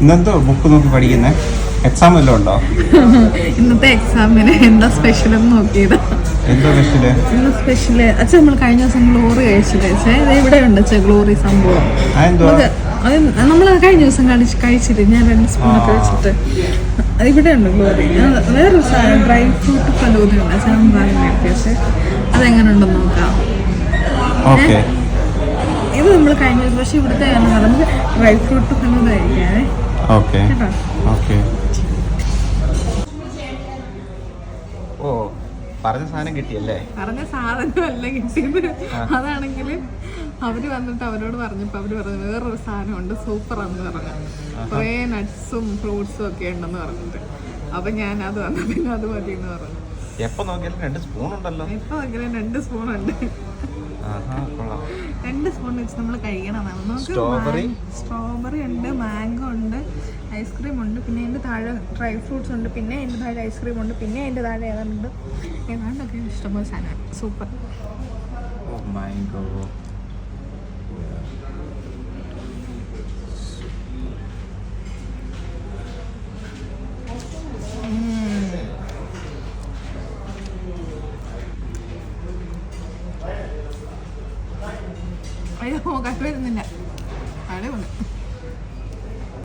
ഇന്നെന്തോ book നോക്കി പഠിക്കുന്നേ? Exam വല്ലതും ഉണ്ടോ? ഇന്നത്തെ എക്സാമിന് എന്താ സ്പെഷ്യൽ എന്ന് നോക്കിയതാ. എന്തോ സ്പെഷ്യല്? ഇന്ന് സ്പെഷ്യല് അച്ഛൻ നമ്മൾ കഴിഞ്ഞ ദിവസം ഗ്ലോറി കഴിച്ചില്ലേ? ഇവിടെ ഉണ്ട് ഗ്ലോറി സംഭവം. അത് നമ്മൾ കഴിഞ്ഞ ദിവസം കഴിച്ചിട്ട് ഞാൻ 2 സ്പൂണൊക്കെ വെച്ചിട്ട് ഇവിടെ ഉണ്ട് ഗ്ലോറി. വേറൊരു സാധനം ഡ്രൈ ഫ്രൂട്ട് ഫലൂദയുണ്ട്. അച്ഛൻ പക്ഷെ അതെങ്ങനെ ഉണ്ടെന്ന് നോക്കാം. ഇത് നമ്മൾ കഴിഞ്ഞ ദിവസം പക്ഷെ ഇവിടുത്തെ നമുക്ക് ഡ്രൈ ഫ്രൂട്ട് ഫലൂദ കഴിക്കാനേ. ഓ, പറഞ്ഞ സാധനം കിട്ടിയല്ലേ? പറഞ്ഞ സാധനമല്ല കിട്ടിയത്. അതാണെങ്കിൽ അവര് വന്നിട്ട് അവരോട് പറഞ്ഞപ്പോ അവര് പറഞ്ഞു വേറൊരു സാധനമുണ്ട്, സൂപ്പറാണെന്ന് പറഞ്ഞു. കുറേ നട്ട്സും ഫ്രൂട്ട്സും ഒക്കെ ഉണ്ടെന്ന് പറഞ്ഞിട്ട്. അപ്പൊ ഞാൻ അത് വന്നു, പിന്നെ അത് മതി എന്ന് പറഞ്ഞു. എപ്പോ നോക്കിയാലും 2 സ്പൂൺ ഉണ്ടല്ലോ. ഇപ്പൊ നോക്കിയാലും 2 സ്പൂൺ ഉണ്ട്. 2 സ്പൂൺ വെച്ച് നമ്മൾ കഴിക്കണം. സ്ട്രോബെറി ഉണ്ട്, മാംഗോ ഉണ്ട്, ഐസ്ക്രീം ഉണ്ട്, പിന്നെ അതിൻ്റെ താഴെ ഡ്രൈ ഫ്രൂട്ട്സ് ഉണ്ട്, പിന്നെ അതിൻ്റെ താഴെ ഐസ്ക്രീം ഉണ്ട്, പിന്നെ അതിൻ്റെ താഴെ ഏതാണ്ടൊക്കെ ഇഷ്ടംപോലെ സാധനമാണ്. സൂപ്പർ. അയ്യോ, കട്ട് വരുന്നില്ല. അവിടെ ഉണ്ട്.